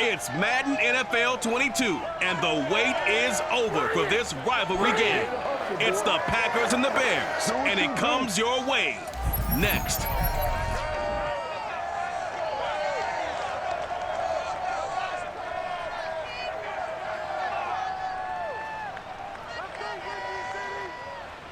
It's Madden NFL 22, and the wait is over for this rivalry game. It's the Packers and the Bears, and it comes your way next.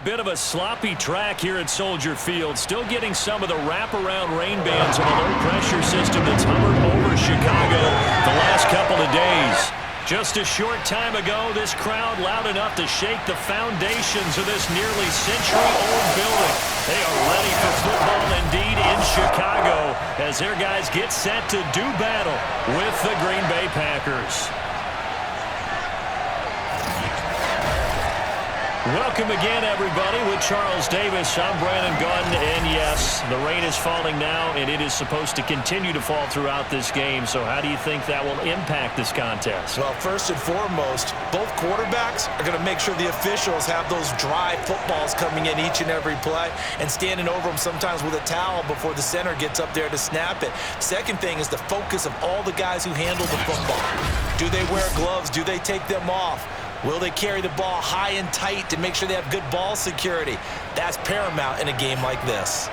Bit of a sloppy track here at Soldier Field. Still getting some of the wraparound rain bands of a low-pressure system that's hovered over Chicago the last couple of days. Just a short time ago, this crowd loud enough to shake the foundations of this nearly century-old building. They are ready for football indeed in Chicago as their guys get set to do battle with the Green Bay Packers. Welcome again, everybody, with Charles Davis. I'm Brandon Gunn, and yes, the rain is falling now, and it is supposed to continue to fall throughout this game. So how do you think that will impact this contest? Well, first and foremost, both quarterbacks are going to make sure the officials have those dry footballs coming in each and every play and standing over them sometimes with a towel before the center gets up there to snap it. Second thing is the focus of all the guys who handle the football. Do they wear gloves? Do they take them off? Will they carry the ball high and tight to make sure they have good ball security? That's paramount in a game like this.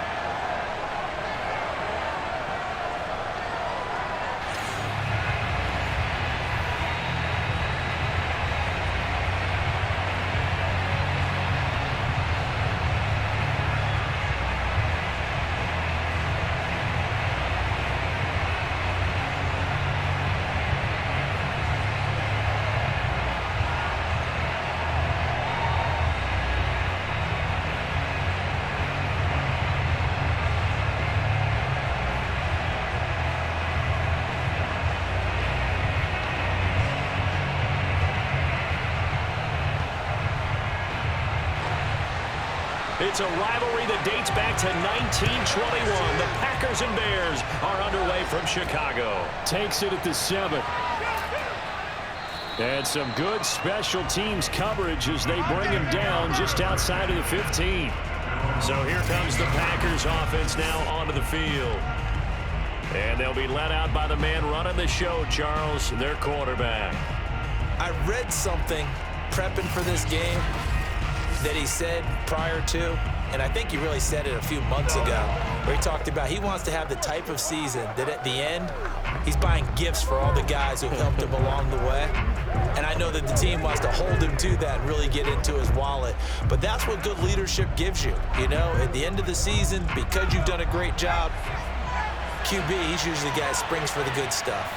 It's a rivalry that dates back to 1921. The Packers and Bears are underway from Chicago. Takes it at the 7. And some good special teams coverage as they bring him down just outside of the 15. So here comes the Packers offense now onto the field. And they'll be let out by the man running the show, Charles, their quarterback. I read something prepping for this game that he said prior to, and I think he really said it a few months ago, where he talked about he wants to have the type of season that at the end, he's buying gifts for all the guys who helped him along the way. And I know that the team wants to hold him to that and really get into his wallet. But that's what good leadership gives you. You know, at the end of the season, because you've done a great job, QB, he's usually the guy that springs for the good stuff.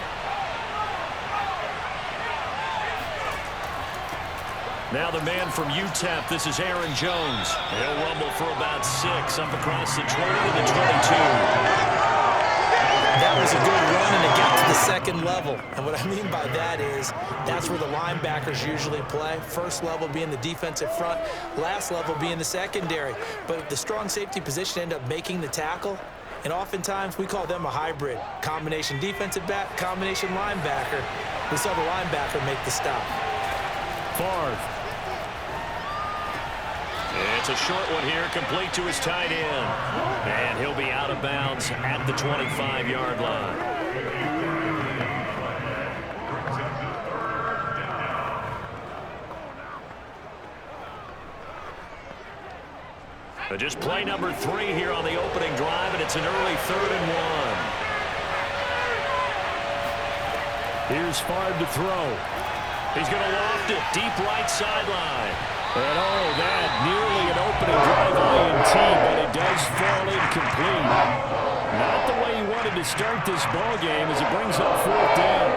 Now the man from UTEP, this is Aaron Jones. He'll rumble for about 6 up across the 20 to the 22. That was a good run, and it got to the second level. And what I mean by that is that's where the linebackers usually play. First level being the defensive front, last level being the secondary. But the strong safety position ended up making the tackle, and oftentimes we call them a hybrid. Combination defensive back, combination linebacker. We saw the linebacker make the stop. Favre. It's a short one here, complete to his tight end. And he'll be out of bounds at the 25-yard line. But just play number 3 here on the opening drive, and it's an early 3rd and 1. Here's Favre to throw. He's going to loft it, deep right sideline. And oh, that nearly an opening drive INT, but it does fall incomplete. Not the way he wanted to start this ball game as it brings up 4th down.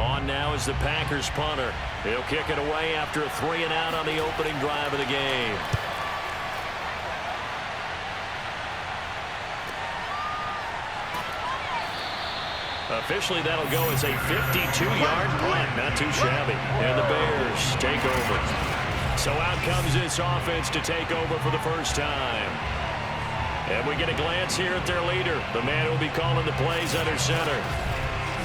On now is the Packers punter. He'll kick it away after a 3-and-out on the opening drive of the game. Officially, that'll go as a 52-yard punt. Not too shabby. And the Bears take over. So out comes this offense to take over for the first time. And we get a glance here at their leader, the man who will be calling the plays under center.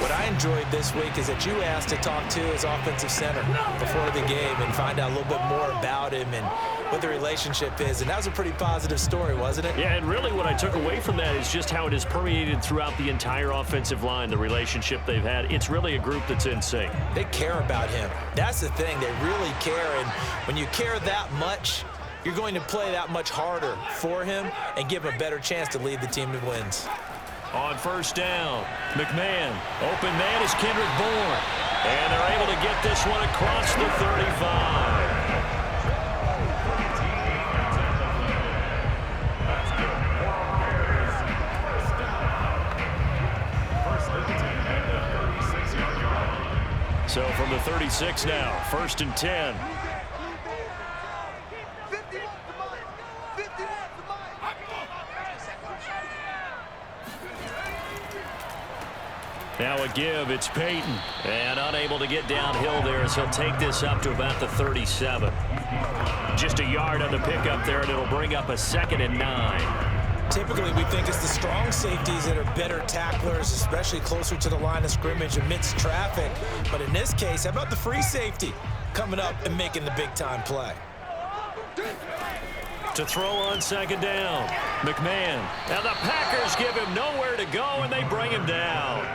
What I enjoyed this week is that you asked to talk to his offensive center before the game and find out a little bit more about him and what the relationship is. And that was a pretty positive story, wasn't it? Yeah, and really what I took away from that is just how it has permeated throughout the entire offensive line, the relationship they've had. It's really a group that's in sync. They care about him. That's the thing. They really care. And when you care that much, you're going to play that much harder for him and give him a better chance to lead the team to wins. On first down, McMahon. Open man is Kendrick Bourne. And they're able to get this one across the 35. So from the 36 now, 1st and 10. Now a give, it's Peyton. And unable to get downhill there as he'll take this up to about the 37. Just a yard on the pickup there, and it'll bring up a 2nd and 9. Typically, we think it's the strong safeties that are better tacklers, especially closer to the line of scrimmage amidst traffic. But in this case, how about the free safety coming up and making the big-time play? To throw on 2nd down, McMahon. And the Packers give him nowhere to go, and they bring him down.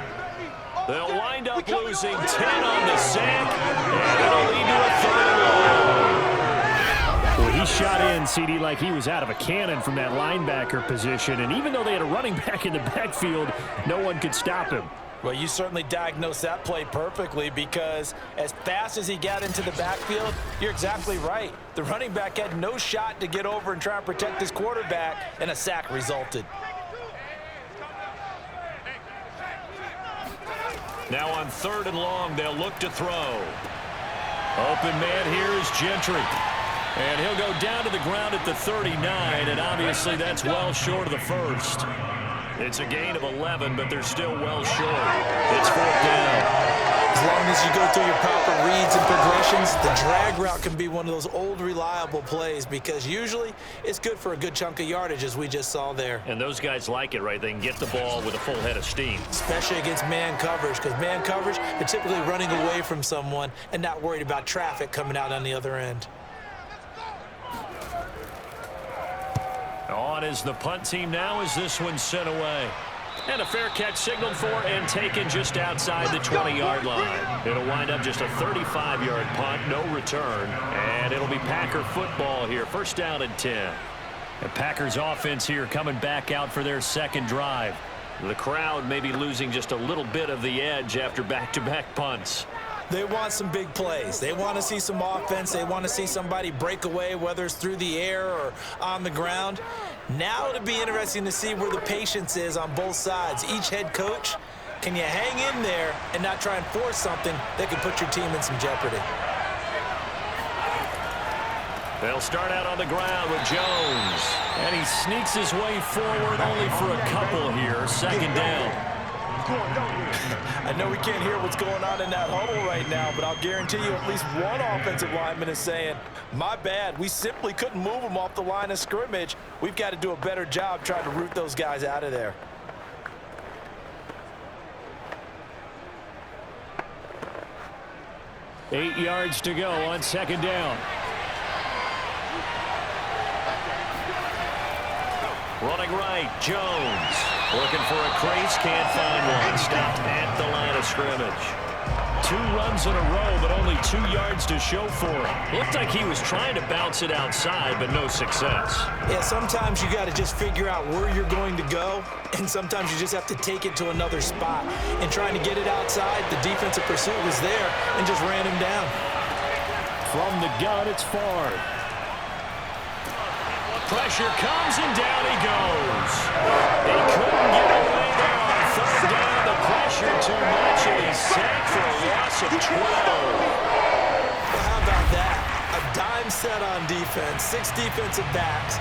They'll wind up losing 10 on the sack, and it'll lead to a 3rd and long. Well, he shot in, CD, like he was out of a cannon from that linebacker position, and even though they had a running back in the backfield, no one could stop him. Well, you certainly diagnosed that play perfectly because as fast as he got into the backfield, you're exactly right. The running back had no shot to get over and try and protect his quarterback, and a sack resulted. Now on 3rd and long, they'll look to throw. Open man here is Gentry. And he'll go down to the ground at the 39, and obviously that's well short of the first. It's a gain of 11, but they're still well short. It's 4th down. As long as you go through your proper reads and progressions, the drag route can be one of those old reliable plays because usually it's good for a good chunk of yardage, as we just saw there. And those guys like it, right? They can get the ball with a full head of steam. Especially against man coverage, because man coverage, they're typically running away from someone and not worried about traffic coming out on the other end. On is the punt team now as this one's sent away. And a fair catch signaled for and taken just outside the 20-yard line. It'll wind up just a 35-yard punt, no return. And it'll be Packer football here, 1st down and 10. The Packers offense here coming back out for their 2nd drive. The crowd may be losing just a little bit of the edge after back-to-back punts. They want some big plays. They want to see some offense. They want to see somebody break away, whether it's through the air or on the ground. Now it'll be interesting to see where the patience is on both sides. Each head coach, can you hang in there and not try and force something that could put your team in some jeopardy? They'll start out on the ground with Jones. And he sneaks his way forward only for a couple here. 2nd down. I know we can't hear what's going on in that huddle right now, but I'll guarantee you at least one offensive lineman is saying, my bad, we simply couldn't move them off the line of scrimmage. We've got to do a better job trying to root those guys out of there. Eight yards to go on 2nd down. Running right, Jones. Looking for a crease, can't find one. Stopped at the line of scrimmage. 2 runs in a row, but only 2 yards to show for it. Looked like he was trying to bounce it outside, but no success. Yeah, sometimes you got to just figure out where you're going to go, and sometimes you just have to take it to another spot. And trying to get it outside, the defensive pursuit was there and just ran him down. From the gun, it's Favre. Pressure comes, and down he goes. He couldn't get away there on 3rd down. The pressure too much, and he's sacked for a loss of 12. Well, how about that? A dime set on defense, 6 defensive backs.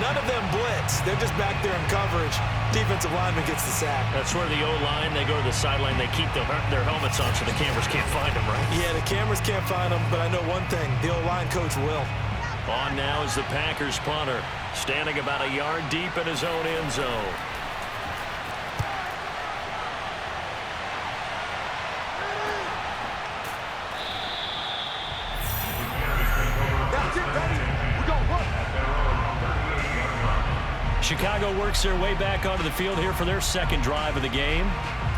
None of them blitz. They're just back there in coverage. Defensive lineman gets the sack. That's where the O-line, they go to the sideline, they keep their helmets on so the cameras can't find them, right? Yeah, the cameras can't find them, but I know one thing. The O-line coach will. On now is the Packers punter, standing about a yard deep in his own end zone. 2 2 Chicago works their way back onto the field here for their second drive of the game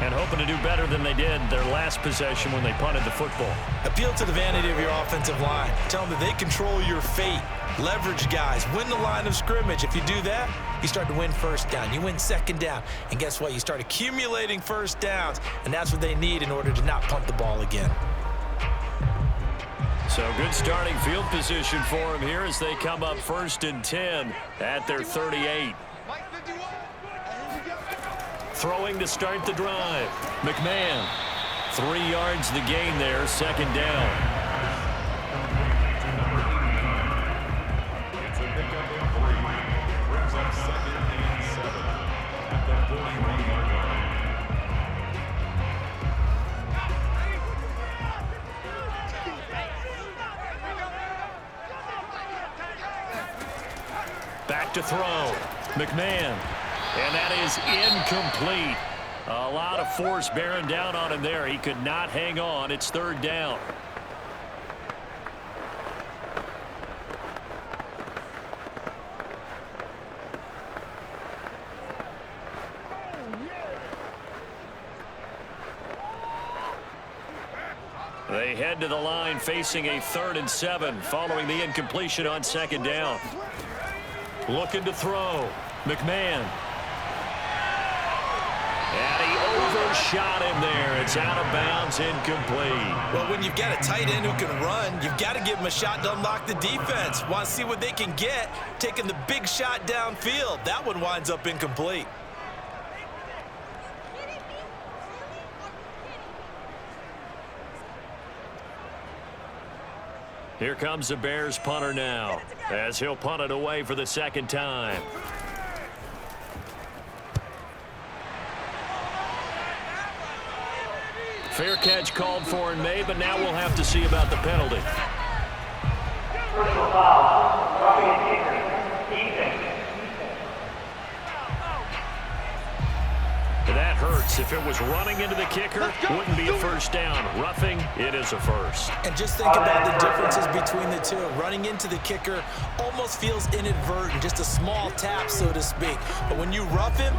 and hoping to do better than they did their last possession when they punted the football. Appeal to the vanity of your offensive line. Tell them that they control your fate. Leverage guys. Win the line of scrimmage. If you do that, you start to win first down. You win second down. And guess what? You start accumulating first downs. And that's what they need in order to not punt the ball again. So good starting field position for them here as they come up 1st and 10 at their 38. Throwing to start the drive. McMahon. 3 yards the gain there, second down. Back to throw. McMahon. And that is incomplete. A lot of force bearing down on him there. He could not hang on. It's 3rd down. They head to the line facing a 3rd and 7 following the incompletion on 2nd down. Looking to throw. McMahon. And he overshot him there. It's out of bounds, incomplete. Well, when you've got a tight end who can run, you've got to give him a shot to unlock the defense. Want to see what they can get, taking the big shot downfield. That one winds up incomplete. Here comes the Bears punter now, as he'll punt it away for the 2nd time. Fair catch called for and made, but now we'll have to see about the penalty. Personal foul, roughing a kicker, defense. That hurts. If it was running into the kicker, wouldn't be a first down. Roughing, it is a first. And just think about the differences between the two. Running into the kicker almost feels inadvertent, just a small tap, so to speak. But when you rough him,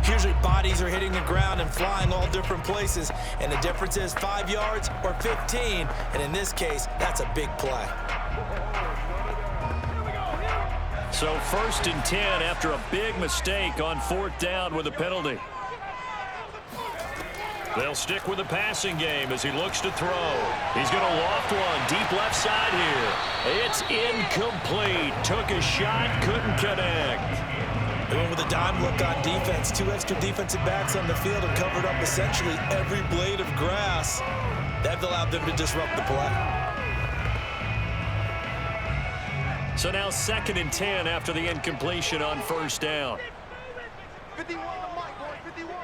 usually bodies are hitting the ground and flying all different places. And the difference is 5 yards or 15. And in this case, that's a big play. So 1st and 10 after a big mistake on 4th down with a penalty. They'll stick with the passing game as he looks to throw. He's going to loft one deep left side here. It's incomplete. Took a shot, couldn't connect. They went with a dime look on defense. 2 extra defensive backs on the field and covered up essentially every blade of grass. That allowed them to disrupt the play. So now 2nd and 10 after the incompletion on 1st down. 51 to Mike, boy, 51.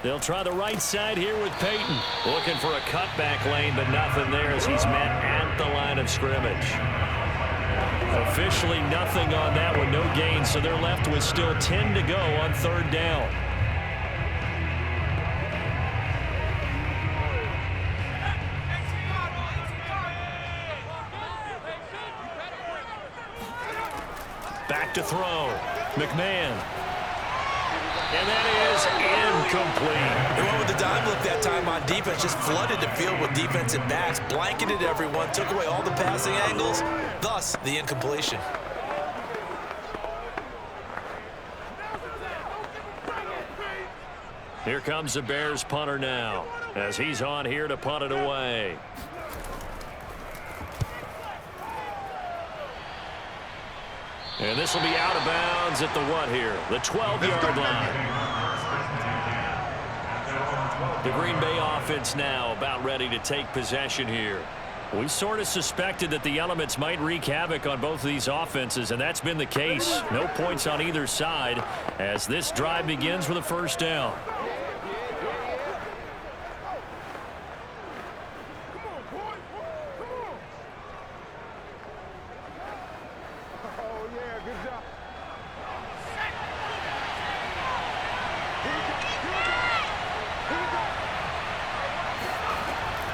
They'll try the right side here with Peyton. Looking for a cutback lane, but nothing there as he's met at the line of scrimmage. Officially nothing on that one, no gain, so they're left with still 10 to go on 3rd down. Back to throw. McMahon. And that is incomplete. They went with the dime look that time on defense, just flooded the field with defensive backs, blanketed everyone, took away all the passing angles, thus the incompletion. Here comes the Bears punter now, as he's on here to punt it away. And this will be out of bounds at the what here? The 12-yard line. The Green Bay offense now about ready to take possession here. We sort of suspected that the elements might wreak havoc on both of these offenses, and that's been the case. No points on either side as this drive begins with a 1st down.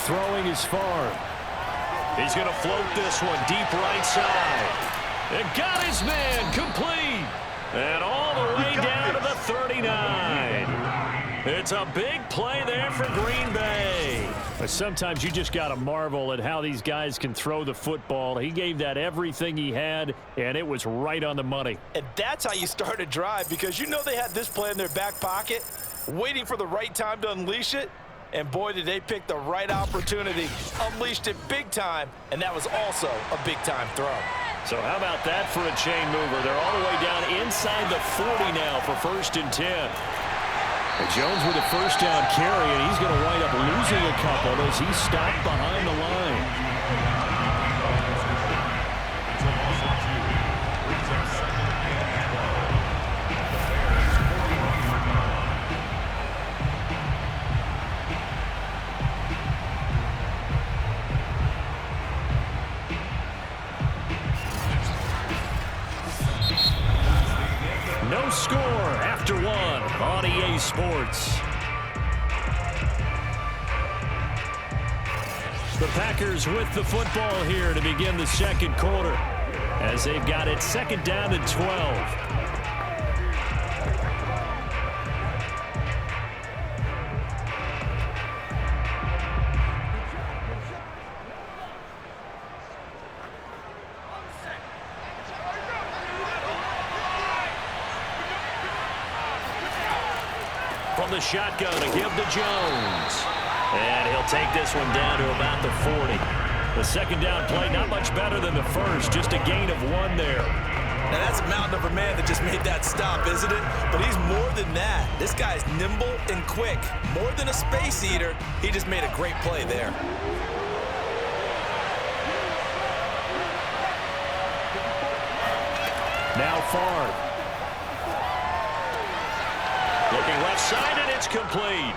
Throwing is far. He's going to float this one deep right side. It got his man complete. And all the way down to the 39. It's a big play there for Green Bay. But sometimes you just got to marvel at how these guys can throw the football. He gave that everything he had, and it was right on the money. And that's how you start a drive, because you know they had this play in their back pocket, waiting for the right time to unleash it. And boy, did they pick the right opportunity, unleashed it big time, and that was also a big-time throw. So how about that for a chain mover? They're all the way down inside the 40 now for 1st and 10. And Jones with a first down carry, and he's going to wind up losing a couple as he's stopped behind the line. No score after one on EA Sports. The Packers with the football here to begin the second quarter as they've got it 2nd down and 12. From the shotgun to give to Jones. And he'll take this one down to about the 40. The 2nd down play, not much better than the first, just a gain of 1 there. Now that's a mountain of a man that just made that stop, isn't it? But he's more than that. This guy's nimble and quick. More than a space eater, he just made a great play there. Now Favre. Looking left side, and it's complete.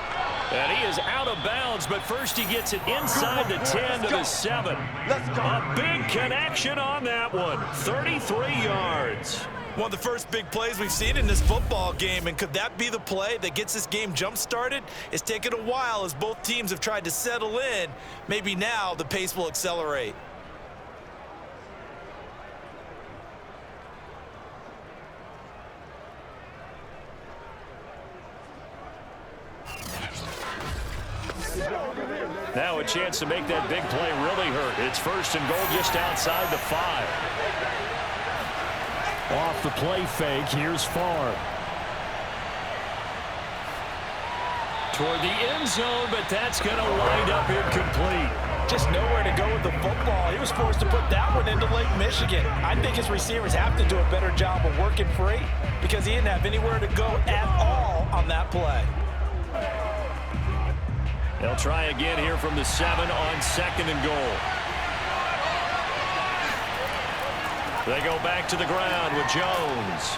And he is out of bounds, but first he gets it inside the 10 to the 7. A big connection on that one. 33 yards. One of the first big plays we've seen in this football game, and could that be the play that gets this game jump-started? It's taken a while as both teams have tried to settle in. Maybe now the pace will accelerate. Now a chance to make that big play really hurt. It's 1st and goal just outside the 5. Off the play fake, here's Favre. Toward the end zone, but that's going to wind up incomplete. Just nowhere to go with the football. He was forced to put that one into Lake Michigan. I think his receivers have to do a better job of working free because he didn't have anywhere to go at all on that play. They'll try again here from the 7 on 2nd and goal. They go back to the ground with Jones.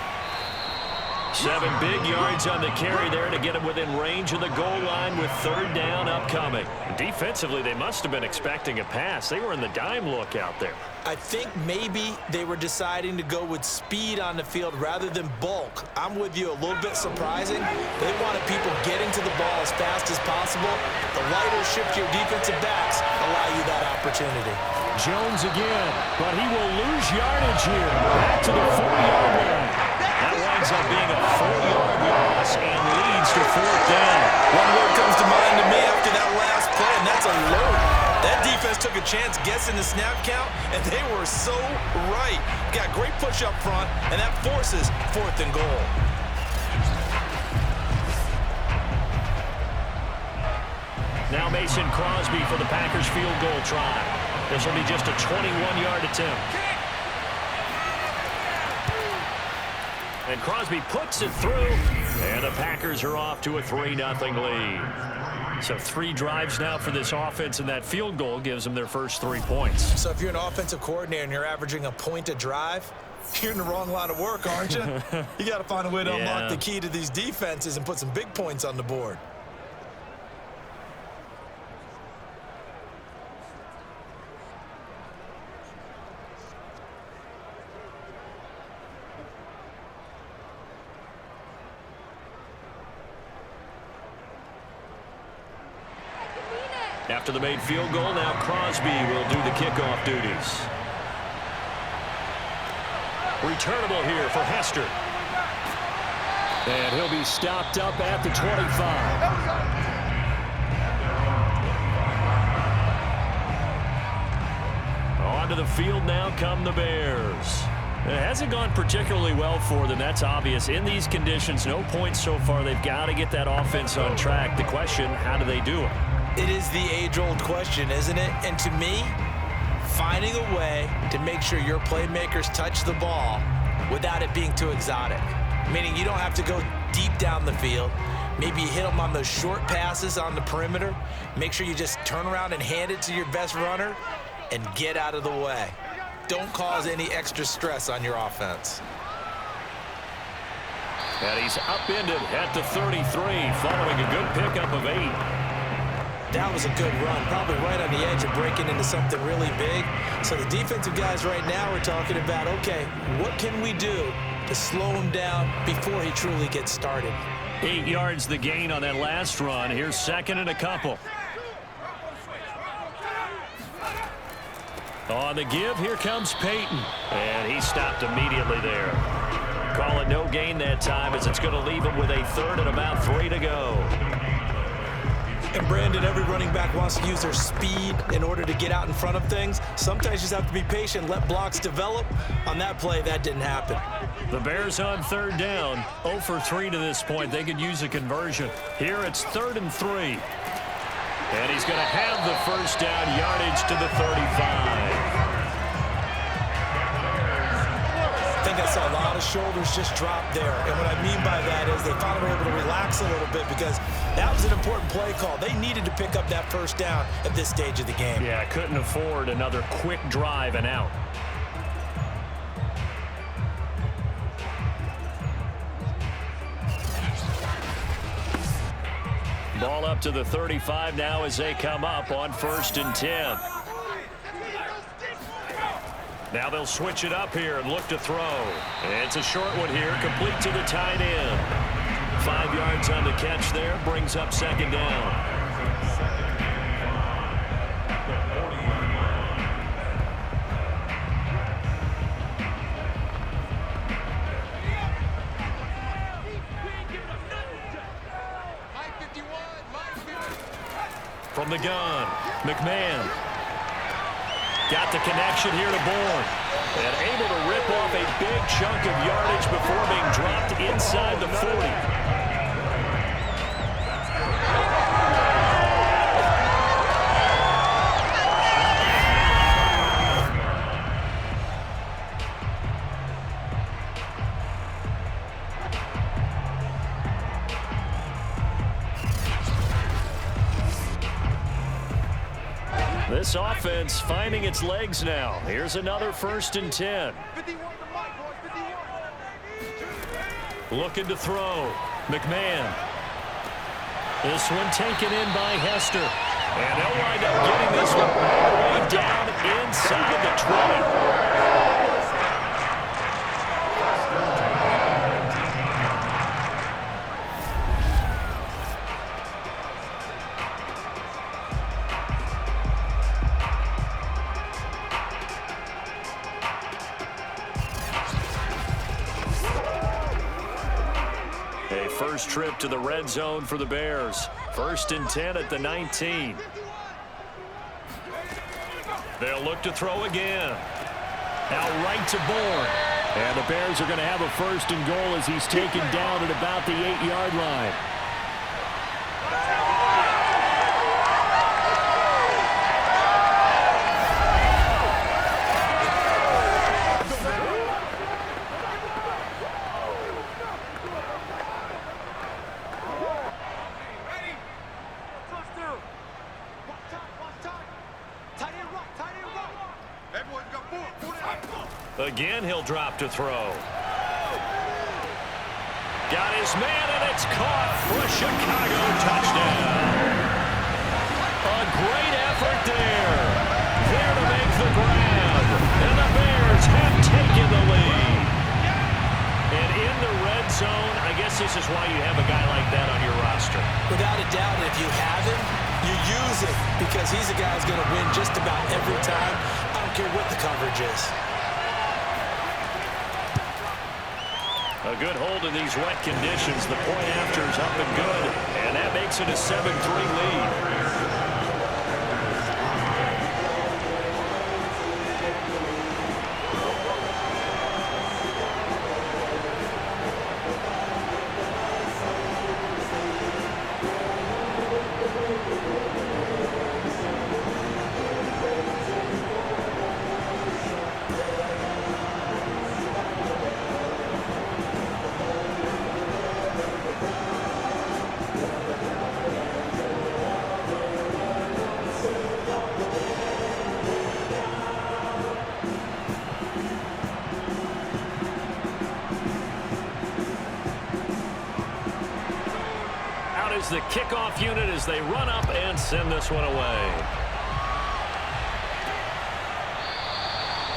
7 big yards on the carry there to get him within range of the goal line with 3rd down upcoming. Defensively, they must have been expecting a pass. They were in the dime look out there. I think maybe they were deciding to go with speed on the field rather than bulk. I'm with you, a little bit surprising. They wanted people getting to the ball as fast as possible. The lighter shiftier defensive backs allow you that opportunity. Jones again, but he will lose yardage here. Back to the 40-yard line. That winds up being a 4-yard loss and leads to 4th down. One word comes to mind to me after that last play, and that's alert. That defense took a chance guessing the snap count, and they were so right. Got great push up front, and that forces 4th and goal. Now Mason Crosby for the Packers field goal try. This will be just a 21-yard attempt. And Crosby puts it through, and the Packers are off to a 3-0 lead. So 3 drives now for this offense, and that field goal gives them their first 3 points. So if you're an offensive coordinator and you're averaging a point a drive, you're in the wrong line of work, aren't you? You got to find a way to unlock the key to these defenses and put some big points on the board. After the made field goal, now Crosby will do the kickoff duties. Returnable here for Hester. And he'll be stopped up at the 25. Onto the field now come the Bears. It hasn't gone particularly well for them. That's obvious. In these conditions, no points so far. They've got to get that offense on track. The question, how do they do it? It is the age-old question, isn't it? And to me, finding a way to make sure your playmakers touch the ball without it being too exotic. Meaning you don't have to go deep down the field. Maybe you hit them on those short passes on the perimeter. Make sure you just turn around and hand it to your best runner and get out of the way. Don't cause any extra stress on your offense. And he's upended at the 33, following a good pickup of 8. That was a good run, probably right on the edge of breaking into something really big. So the defensive guys right now are talking about, okay, what can we do to slow him down before he truly gets started? 8 yards the gain on that last run. Here's second and a couple. On the give, here comes Peyton. And he stopped immediately there. Call it no gain that time, as it's going to leave him with a third and about 3 to go. And Brandon, every running back wants to use their speed in order to get out in front of things. Sometimes you just have to be patient, let blocks develop. On that play, that didn't happen. The Bears on third down, 0 for 3 to this point. They could use a conversion. Here it's 3rd and 3. And he's going to have the first down, yardage to the 35. I think I saw a lot of shoulders just drop there. And what I mean by that is they finally were able to relax a little bit because that was an important play call. They needed to pick up that first down at this stage of the game. Yeah, couldn't afford another quick drive and out. Ball up to the 35 now as they come up on 1st and 10. Now they'll switch it up here and look to throw. It's a short one here, complete to the tight end. 5 yards on the catch there, brings up 2nd down. From the gun, McMahon. Got the connection here to Bourne. And able to rip off a big chunk of yardage before being dropped inside the 40. This offense finding its legs now. Here's another 1st and 10. Looking to throw. McMahon. This one taken in by Hester. And they'll wind up getting this one all the way down inside the 20. First trip to the red zone for the Bears. 1st and 10 at the 19. They'll look to throw again. Now right to Bourne. And the Bears are going to have a 1st and goal as he's taken down at about the 8-yard line. Again, he'll drop to throw. Got his man, and it's caught for a Chicago touchdown. A great effort there. There to make the grab. And the Bears have taken the lead. And in the red zone, I guess this is why you have a guy like that on your roster. Without a doubt, if you have him, you use it because he's a guy who's going to win just about every time. I don't care what the coverage is. A good hold in these wet conditions. The point after is up and good, and that makes it a 7-3 lead. The kickoff unit as they run up and send this one away.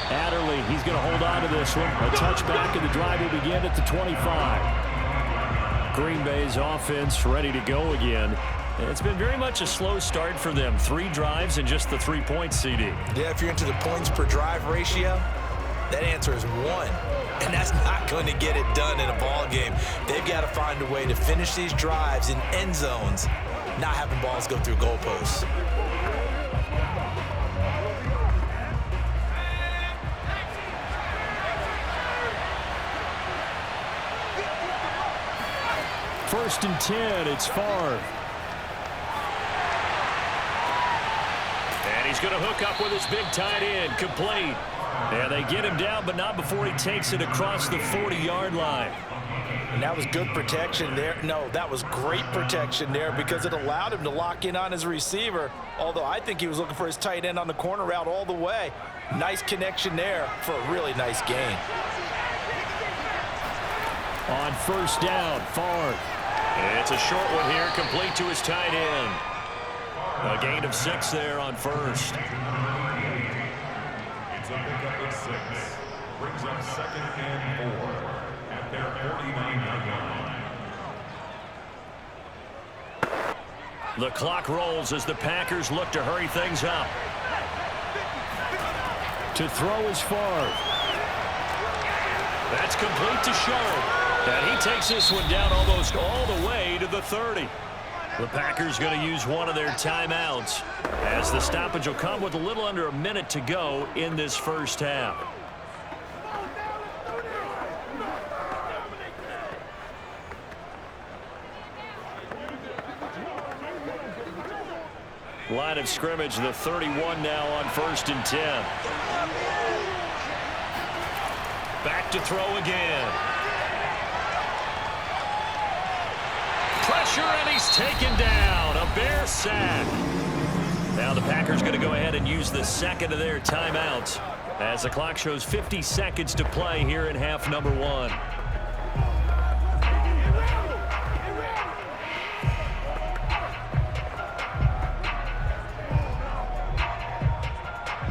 Adderley, he's going to hold on to this one. A touchback, and the drive will begin at the 25. Green Bay's offense ready to go again. It's been very much a slow start for them. 3 drives and just the 3-point CD. Yeah, if you're into the points per drive ratio, that answer is 1. And that's not going to get it done in a ball game. They've got to find a way to finish these drives in end zones, not having balls go through goalposts. First and 10, it's Favre. And he's going to hook up with his big tight end, complete. And they get him down, but not before he takes it across the 40-yard line. And that was good protection there. No, that was great protection there because it allowed him to lock in on his receiver, although I think he was looking for his tight end on the corner route all the way. Nice connection there for a really nice gain. On first down, Favre. It's a short one here, complete to his tight end. A gain of 6 there on first. It's a pickup of 6. Brings up 2nd and 4 at their 49-yard line. The clock rolls as the Packers look to hurry things up. To throw is Favre. That's complete to Sharp. And he takes this one down almost all the way to the 30. The Packers going to use one of their timeouts as the stoppage will come with a little under a minute to go in this first half. Line of scrimmage, the 31 now on first and 10. Back to throw again. Pressure, and he's taken down. A Bear sack. Now the Packers going to go ahead and use the second of their timeouts as the clock shows 50 seconds to play here in half number 1.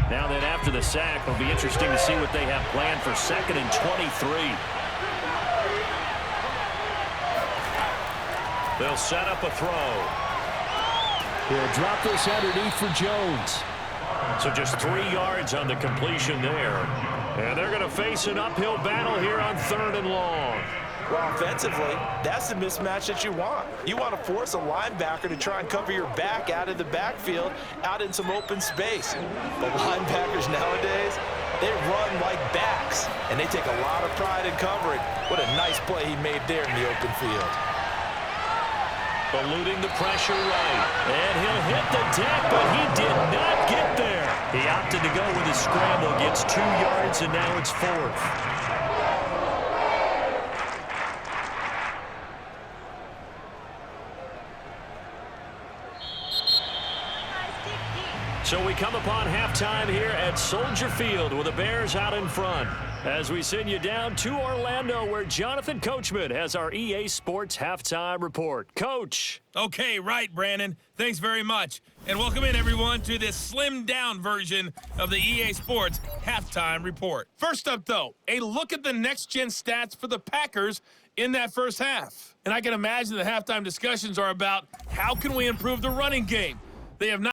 Now then, after the sack, it'll be interesting to see what they have planned for 2nd and 23. They'll set up a throw. He'll drop this underneath for Jones. So just 3 yards on the completion there. And they're going to face an uphill battle here on 3rd and long. Well, offensively, that's the mismatch that you want. You want to force a linebacker to try and cover your back out of the backfield, out in some open space. But linebackers nowadays, they run like backs, and they take a lot of pride in covering. What a nice play he made there in the open field. Eluding the pressure right. And he'll hit the deck, but he did not get there. He opted to go with his scramble, gets 2 yards, and now it's 4th. So we come upon halftime here at Soldier Field with the Bears out in front. As we send you down to Orlando, where Jonathan Coachman has our EA Sports Halftime Report. Coach. Okay, right, Brandon. Thanks very much. And welcome in, everyone, to this slimmed-down version of the EA Sports Halftime Report. First up, though, a look at the next-gen stats for the Packers in that first half. And I can imagine the halftime discussions are about how can we improve the running game. They have not